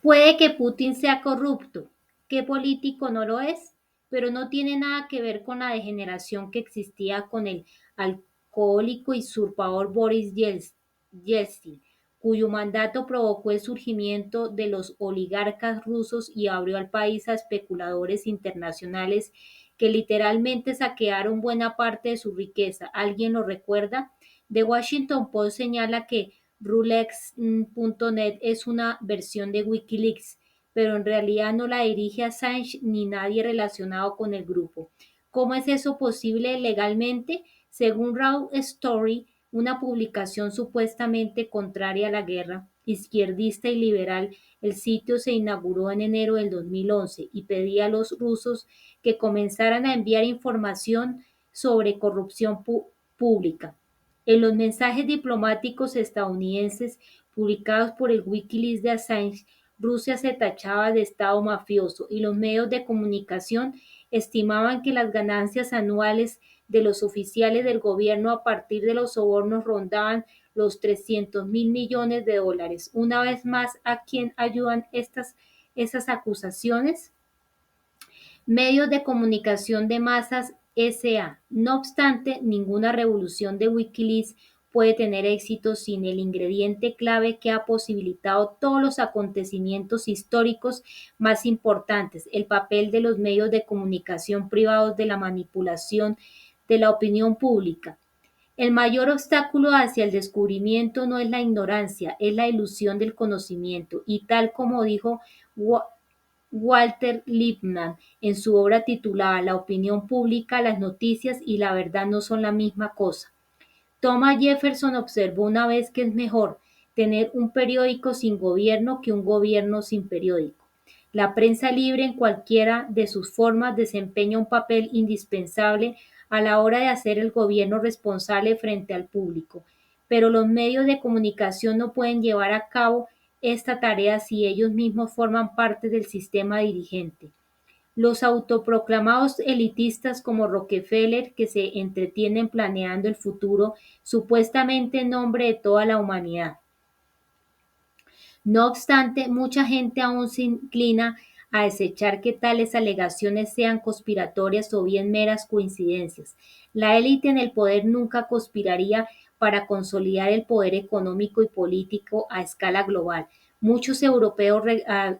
Puede que Putin sea corrupto, ¿qué político no lo es? Pero no tiene nada que ver con la degeneración que existía con el alcohólico y usurpador Boris Yeltsin, cuyo mandato provocó el surgimiento de los oligarcas rusos y abrió al país a especuladores internacionales que literalmente saquearon buena parte de su riqueza. ¿Alguien lo recuerda? The Washington Post señala que Rulex.net es una versión de Wikileaks, pero en realidad no la dirige Assange ni nadie relacionado con el grupo. ¿Cómo es eso posible legalmente? Según Raw Story, una publicación supuestamente contraria a la guerra, izquierdista y liberal, el sitio se inauguró en enero del 2011 y pedía a los rusos que comenzaran a enviar información sobre corrupción pública. En los mensajes diplomáticos estadounidenses publicados por el Wikileaks de Assange, Rusia se tachaba de Estado mafioso y los medios de comunicación estimaban que las ganancias anuales de los oficiales del gobierno a partir de los sobornos rondaban los 300.000 millones de dólares. Una vez más, ¿a quién ayudan esas acusaciones? Medios de comunicación de masas S.A. No obstante, ninguna revolución de Wikileaks puede tener éxito sin el ingrediente clave que ha posibilitado todos los acontecimientos históricos más importantes, el papel de los medios de comunicación privados de la manipulación de la opinión pública. El mayor obstáculo hacia el descubrimiento no es la ignorancia, es la ilusión del conocimiento, y tal como dijo Walter Lippmann en su obra titulada La opinión pública, las noticias y la verdad no son la misma cosa. Thomas Jefferson observó una vez que es mejor tener un periódico sin gobierno que un gobierno sin periódico. La prensa libre en cualquiera de sus formas desempeña un papel indispensable a la hora de hacer el gobierno responsable frente al público, pero los medios de comunicación no pueden llevar a cabo esta tarea si ellos mismos forman parte del sistema dirigente. Los autoproclamados elitistas como Rockefeller que se entretienen planeando el futuro supuestamente en nombre de toda la humanidad. No obstante, mucha gente aún se inclina a desechar que tales alegaciones sean conspiratorias o bien meras coincidencias. La élite en el poder nunca conspiraría para consolidar el poder económico y político a escala global. Muchos europeos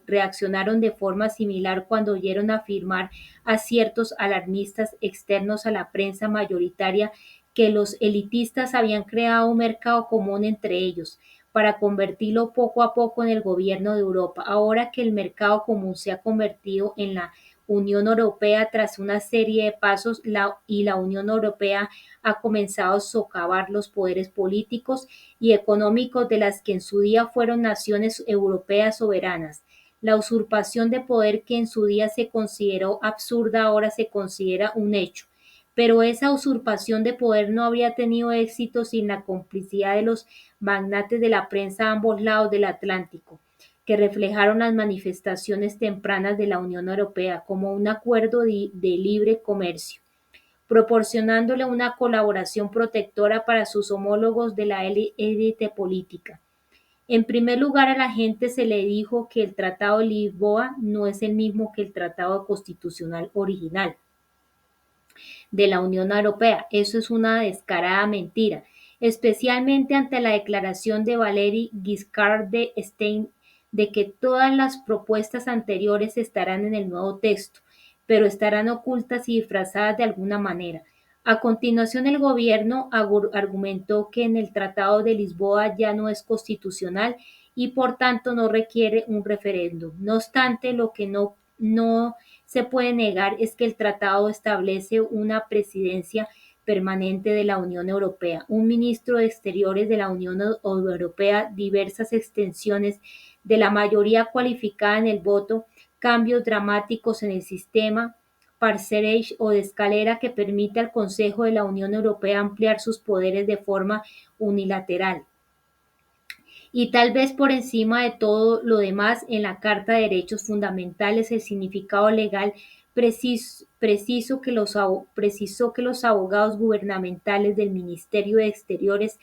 reaccionaron de forma similar cuando oyeron afirmar a ciertos alarmistas externos a la prensa mayoritaria que los elitistas habían creado un mercado común entre ellos para convertirlo poco a poco en el gobierno de Europa. Ahora que el mercado común se ha convertido en la Unión Europea tras una serie de pasos y la Unión Europea ha comenzado a socavar los poderes políticos y económicos de las que en su día fueron naciones europeas soberanas. La usurpación de poder que en su día se consideró absurda ahora se considera un hecho. Pero esa usurpación de poder no habría tenido éxito sin la complicidad de los magnates de la prensa a ambos lados del Atlántico, que reflejaron las manifestaciones tempranas de la Unión Europea como un acuerdo de libre comercio, proporcionándole una colaboración protectora para sus homólogos de la élite política. En primer lugar, a la gente se le dijo que el Tratado de Lisboa no es el mismo que el Tratado Constitucional original de la Unión Europea. Eso es una descarada mentira, especialmente ante la declaración de Valéry Giscard d'Estaing de que todas las propuestas anteriores estarán en el nuevo texto, pero estarán ocultas y disfrazadas de alguna manera. A continuación, el gobierno argumentó que en el Tratado de Lisboa ya no es constitucional y por tanto no requiere un referéndum. No obstante, lo que no se puede negar es que el tratado establece una presidencia permanente de la Unión Europea, un ministro de Exteriores de la Unión Europea, diversas extensiones de la mayoría cualificada en el voto, cambios dramáticos en el sistema parcerage o de escalera que permite al Consejo de la Unión Europea ampliar sus poderes de forma unilateral. Y tal vez por encima de todo lo demás, en la Carta de Derechos Fundamentales, el significado legal precisó que los abogados gubernamentales del Ministerio de Exteriores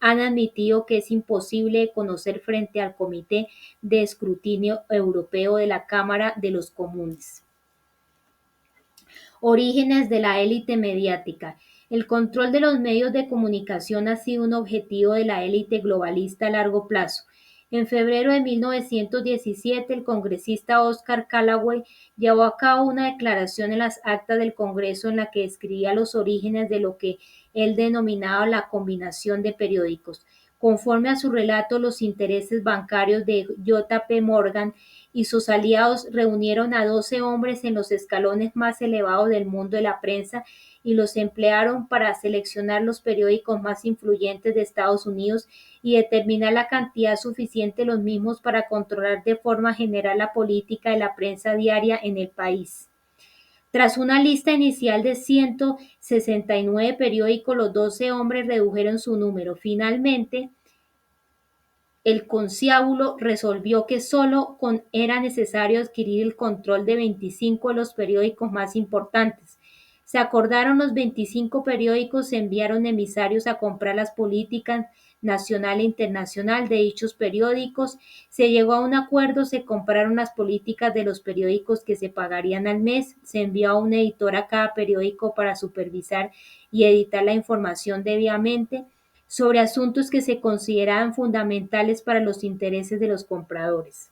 han admitido que es imposible de conocer frente al Comité de Escrutinio Europeo de la Cámara de los Comunes. Orígenes de la élite mediática. El control de los medios de comunicación ha sido un objetivo de la élite globalista a largo plazo. En febrero de 1917, el congresista Oscar Callaway llevó a cabo una declaración en las actas del Congreso en la que describía los orígenes de lo que él denominaba la combinación de periódicos. Conforme a su relato, los intereses bancarios de J. P. Morgan y sus aliados reunieron a 12 hombres en los escalones más elevados del mundo de la prensa y los emplearon para seleccionar los periódicos más influyentes de Estados Unidos y determinar la cantidad suficiente de los mismos para controlar de forma general la política de la prensa diaria en el país. Tras una lista inicial de 169 periódicos, los 12 hombres redujeron su número. Finalmente, el conciliábulo resolvió que solo era necesario adquirir el control de 25 de los periódicos más importantes. Se acordaron los 25 periódicos, se enviaron emisarios a comprar las políticas nacional e internacional de dichos periódicos, se llegó a un acuerdo, se compraron las políticas de los periódicos que se pagarían al mes, se envió a un editor a cada periódico para supervisar y editar la información debidamente sobre asuntos que se consideraban fundamentales para los intereses de los compradores.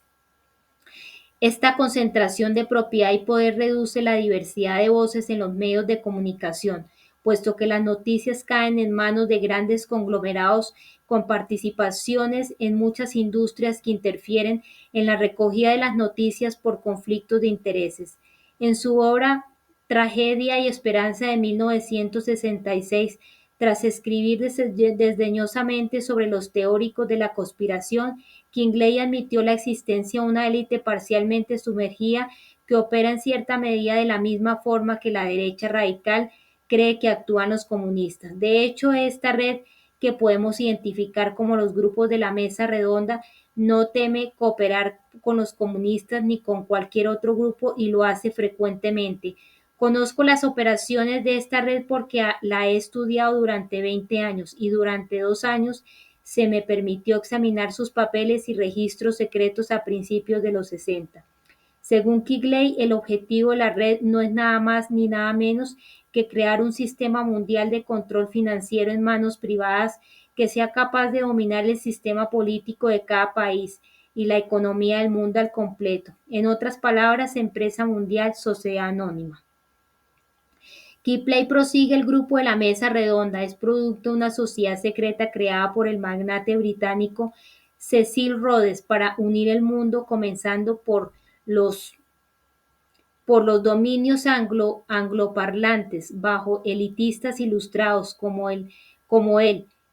Esta concentración de propiedad y poder reduce la diversidad de voces en los medios de comunicación, puesto que las noticias caen en manos de grandes conglomerados con participaciones en muchas industrias que interfieren en la recogida de las noticias por conflictos de intereses. En su obra Tragedia y Esperanza de 1966, tras escribir desdeñosamente sobre los teóricos de la conspiración, Kingley admitió la existencia de una élite parcialmente sumergida que opera en cierta medida de la misma forma que la derecha radical cree que actúan los comunistas. De hecho, esta red, que podemos identificar como los grupos de la mesa redonda, no teme cooperar con los comunistas ni con cualquier otro grupo y lo hace frecuentemente. Conozco las operaciones de esta red porque la he estudiado durante 20 años y durante 2 años se me permitió examinar sus papeles y registros secretos a principios de los 60. Según Kingley, el objetivo de la red no es nada más ni nada menos que crear un sistema mundial de control financiero en manos privadas que sea capaz de dominar el sistema político de cada país y la economía del mundo al completo. En otras palabras, empresa mundial, sociedad anónima. Kingley prosigue: el grupo de la mesa redonda es producto de una sociedad secreta creada por el magnate británico Cecil Rhodes para unir el mundo, comenzando los por los dominios angloparlantes, bajo elitistas ilustrados como él.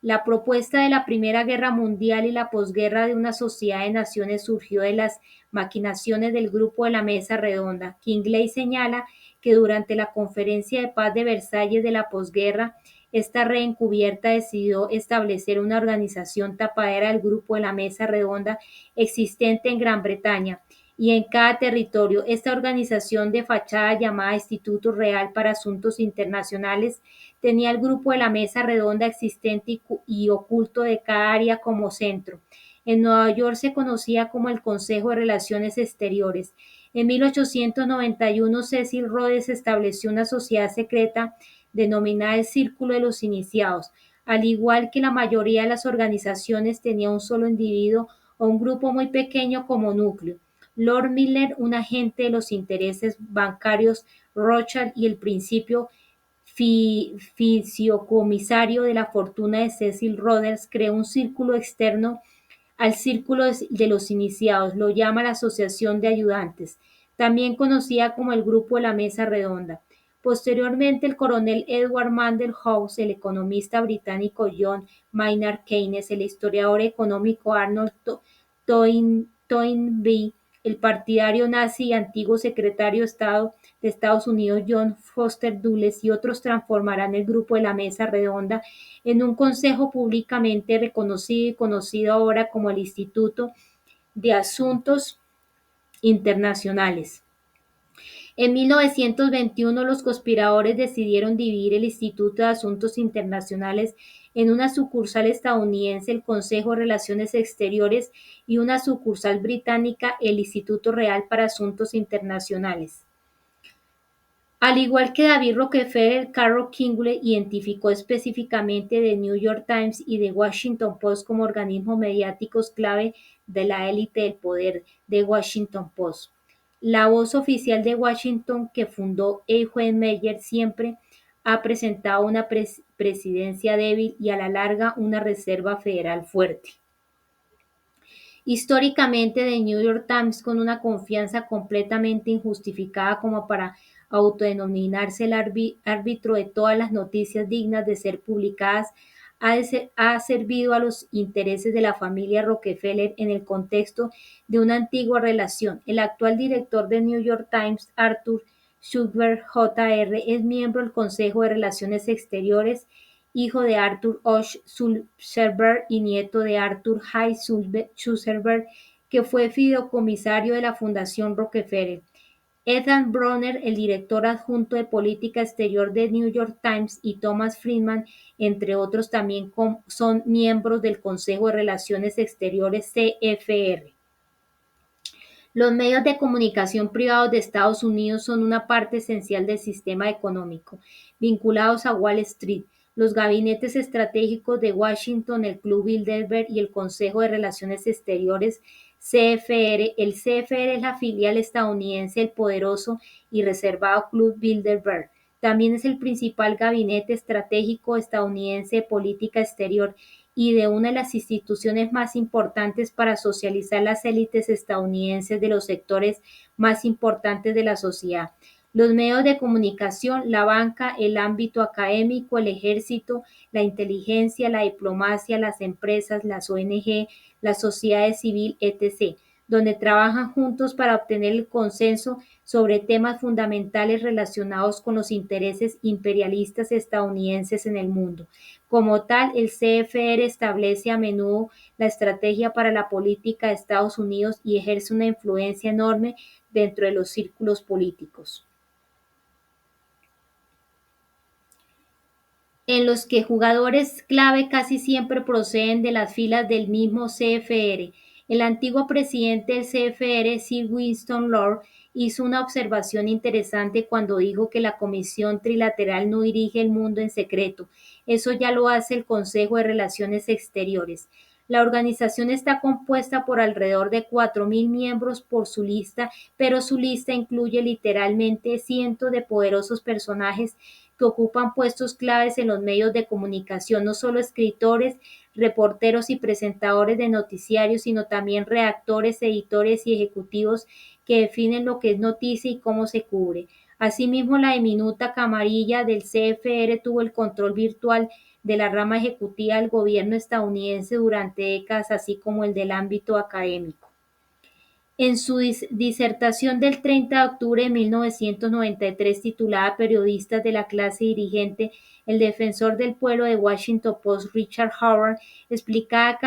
La propuesta de la Primera Guerra Mundial y la posguerra de una sociedad de naciones surgió de las maquinaciones del grupo de la Mesa Redonda. Kingley señala que durante la Conferencia de Paz de Versalles de la posguerra, esta red encubierta decidió establecer una organización tapadera del grupo de la Mesa Redonda existente en Gran Bretaña y en cada territorio. Esta organización de fachada, llamada Instituto Real para Asuntos Internacionales, tenía el grupo de la Mesa Redonda existente y oculto de cada área como centro. En Nueva York se conocía como el Consejo de Relaciones Exteriores. En 1891, Cecil Rhodes estableció una sociedad secreta denominada el Círculo de los Iniciados. Al igual que la mayoría de las organizaciones, tenía un solo individuo o un grupo muy pequeño como núcleo. Lord Miller, un agente de los intereses bancarios Rothschild y el principio fideicomisario de la fortuna de Cecil Rhodes, creó un círculo externo al círculo de los iniciados, lo llama la Asociación de Ayudantes, también conocida como el Grupo de la Mesa Redonda. Posteriormente, el coronel Edward Mandell House, el economista británico John Maynard Keynes, el historiador económico Arnold Toynbee, el partidario nazi y antiguo secretario de Estado de Estados Unidos John Foster Dulles y otros transformarán el grupo de la Mesa Redonda en un consejo públicamente reconocido y conocido ahora como el Instituto de Asuntos Internacionales. En 1921, los conspiradores decidieron dividir el Instituto de Asuntos Internacionales en una sucursal estadounidense, el Consejo de Relaciones Exteriores, y una sucursal británica, el Instituto Real para Asuntos Internacionales. Al igual que David Rockefeller, Carol Kingley identificó específicamente The New York Times y The Washington Post como organismos mediáticos clave de la élite del poder de Washington Post. La voz oficial de Washington, que fundó Eugen Meyer, siempre ha presentado una presidencia débil y a la larga una reserva federal fuerte. Históricamente, The New York Times, con una confianza completamente injustificada como para autodenominarse el árbitro de todas las noticias dignas de ser publicadas, ha servido a los intereses de la familia Rockefeller en el contexto de una antigua relación. El actual director de New York Times, Arthur Schubert Jr., es miembro del Consejo de Relaciones Exteriores, hijo de Arthur Osh Schubert y nieto de Arthur Hay Schubert, que fue fideicomisario de la Fundación Rockefeller. Ethan Bronner, el director adjunto de política exterior de New York Times, y Thomas Friedman, entre otros, también son miembros del Consejo de Relaciones Exteriores CFR. Los medios de comunicación privados de Estados Unidos son una parte esencial del sistema económico, vinculados a Wall Street. Los gabinetes estratégicos de Washington, el Club Bilderberg y el Consejo de Relaciones Exteriores CFR. El CFR es la filial estadounidense del poderoso y reservado Club Bilderberg. También es el principal gabinete estratégico estadounidense de política exterior y de una de las instituciones más importantes para socializar las élites estadounidenses de los sectores más importantes de la sociedad. Los medios de comunicación, la banca, el ámbito académico, el ejército, la inteligencia, la diplomacia, las empresas, las ONG, la sociedad civil, etc., donde trabajan juntos para obtener el consenso sobre temas fundamentales relacionados con los intereses imperialistas estadounidenses en el mundo. Como tal, el CFR establece a menudo la estrategia para la política de Estados Unidos y ejerce una influencia enorme dentro de los círculos políticos, en los que jugadores clave casi siempre proceden de las filas del mismo CFR. El antiguo presidente del CFR, Sir Winston Lord, hizo una observación interesante cuando dijo que la Comisión Trilateral no dirige el mundo en secreto. Eso ya lo hace el Consejo de Relaciones Exteriores. La organización está compuesta por alrededor de 4.000 miembros por su lista, pero su lista incluye literalmente cientos de poderosos personajes que ocupan puestos claves en los medios de comunicación, no solo escritores, reporteros y presentadores de noticiarios, sino también redactores, editores y ejecutivos que definen lo que es noticia y cómo se cubre. Asimismo, la diminuta camarilla del CFR tuvo el control virtual de la rama ejecutiva del gobierno estadounidense durante décadas, así como el del ámbito académico. En su disertación del 30 de octubre de 1993, titulada Periodistas de la clase dirigente, el defensor del pueblo de Washington Post, Richard Howard, explicaba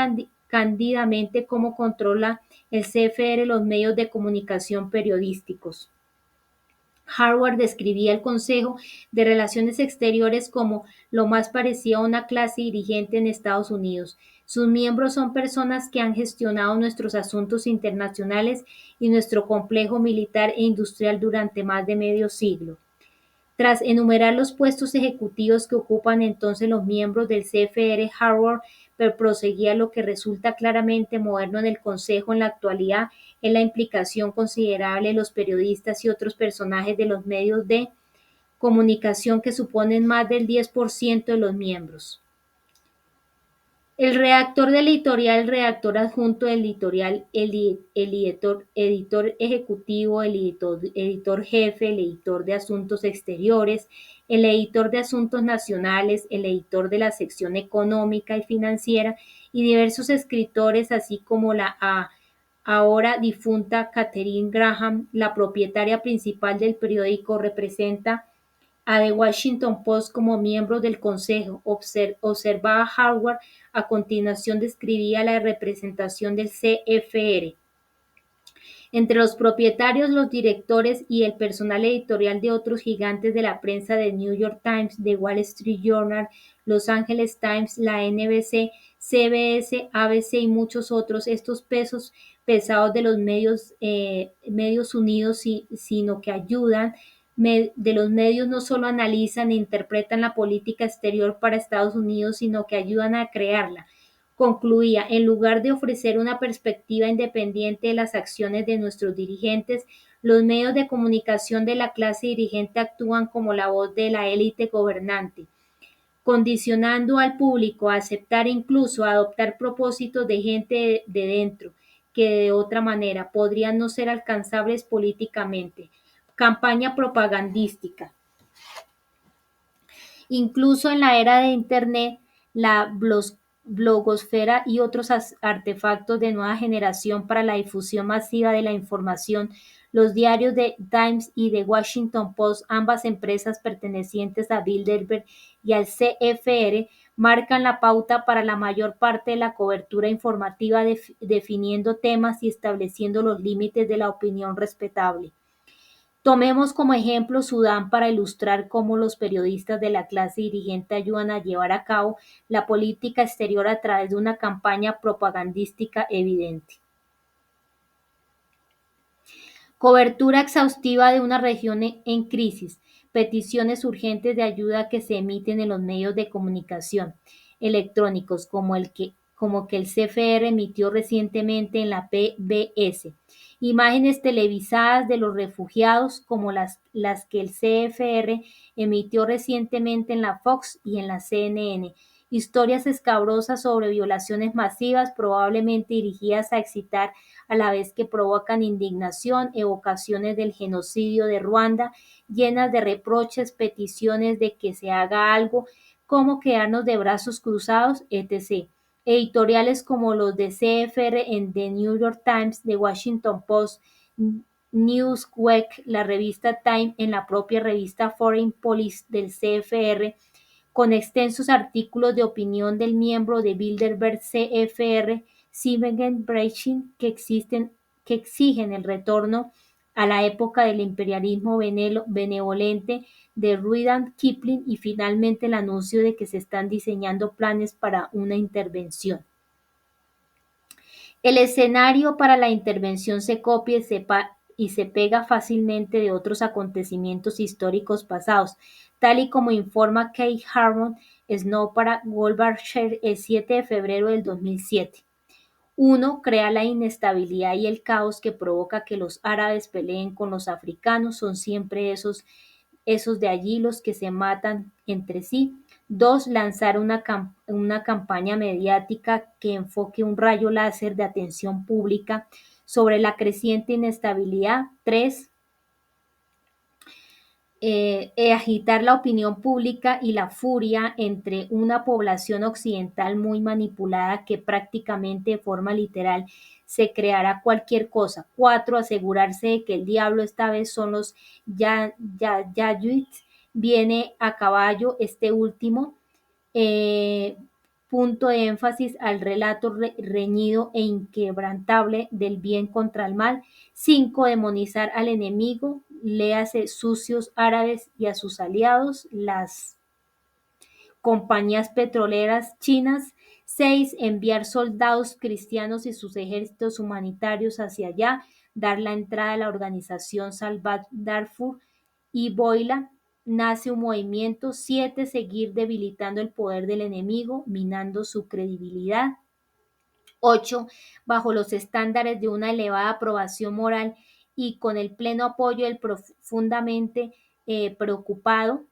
cándidamente cómo controla el CFR los medios de comunicación periodísticos. Howard describía el Consejo de Relaciones Exteriores como lo más parecido a una clase dirigente en Estados Unidos. Sus miembros son personas que han gestionado nuestros asuntos internacionales y nuestro complejo militar e industrial durante más de medio siglo. Tras enumerar los puestos ejecutivos que ocupan entonces los miembros del CFR, Howard proseguía: lo que resulta claramente moderno en el Consejo en la actualidad es la implicación considerable de los periodistas y otros personajes de los medios de comunicación, que suponen más del 10% de los miembros. El redactor del editorial, el redactor adjunto del editorial, el editor ejecutivo, el editor jefe, el editor de asuntos exteriores, el editor de asuntos nacionales, el editor de la sección económica y financiera, y diversos escritores, así como la ahora difunta Katharine Graham, la propietaria principal del periódico, representa a The Washington Post como miembro del Consejo. Observaba Howard. A continuación describía la representación del CFR. Entre los propietarios, los directores y el personal editorial de otros gigantes de la prensa de New York Times, The Wall Street Journal, Los Angeles Times, la NBC, CBS, ABC y muchos otros, estos pesos pesados de los medios unidos, sino que ayudan, de los medios no solo analizan e interpretan la política exterior para Estados Unidos, sino que ayudan a crearla. Concluía, en lugar de ofrecer una perspectiva independiente de las acciones de nuestros dirigentes, los medios de comunicación de la clase dirigente actúan como la voz de la élite gobernante, condicionando al público a aceptar e incluso a adoptar propósitos de gente de dentro, que de otra manera podrían no ser alcanzables políticamente. Campaña propagandística. Incluso en la era de Internet, la blogosfera y otros artefactos de nueva generación para la difusión masiva de la información, los diarios de Times y The Washington Post, ambas empresas pertenecientes a Bilderberg y al CFR, marcan la pauta para la mayor parte de la cobertura informativa, definiendo temas y estableciendo los límites de la opinión respetable. Tomemos como ejemplo Sudán para ilustrar cómo los periodistas de la clase dirigente ayudan a llevar a cabo la política exterior a través de una campaña propagandística evidente. Cobertura exhaustiva de una región en crisis. Peticiones urgentes de ayuda que se emiten en los medios de comunicación electrónicos como que el CFR emitió recientemente en la PBS. Imágenes televisadas de los refugiados como las que el CFR emitió recientemente en la Fox y en la CNN. Historias escabrosas sobre violaciones masivas probablemente dirigidas a excitar a la vez que provocan indignación, evocaciones del genocidio de Ruanda, llenas de reproches, peticiones de que se haga algo, cómo quedarnos de brazos cruzados, etc. Editoriales como los de CFR en The New York Times, The Washington Post, Newsweek, la revista Time, en la propia revista Foreign Policy del CFR, con extensos artículos de opinión del miembro de Bilderberg CFR, Simon Breitschein, que exigen el retorno a la época del imperialismo benevolente de Rudyard Kipling y finalmente el anuncio de que se están diseñando planes para una intervención. El escenario para la intervención se copia y se pega fácilmente de otros acontecimientos históricos pasados, tal y como informa Keith Harmon Snow para Goldberger el 7 de febrero del 2007. 1. Crea la inestabilidad y el caos que provoca que los árabes peleen con los africanos, son siempre esos de allí los que se matan entre sí. 2. Lanzar una campaña mediática que enfoque un rayo láser de atención pública sobre la creciente inestabilidad. 3. Agitar la opinión pública y la furia entre una población occidental muy manipulada que prácticamente de forma literal se creará cualquier cosa. 4. Asegurarse de que el diablo esta vez son los Yayuits, viene a caballo este último. Punto de énfasis al relato reñido e inquebrantable del bien contra el mal. 5. Demonizar al enemigo, léase sucios árabes y a sus aliados, las compañías petroleras chinas. 6. Enviar soldados cristianos y sus ejércitos humanitarios hacia allá, dar la entrada a la organización Salvat Darfur y Boila. Nace un movimiento. 7. Seguir debilitando el poder del enemigo, minando su credibilidad. 8. Bajo los estándares de una elevada aprobación moral y con el pleno apoyo del profundamente preocupado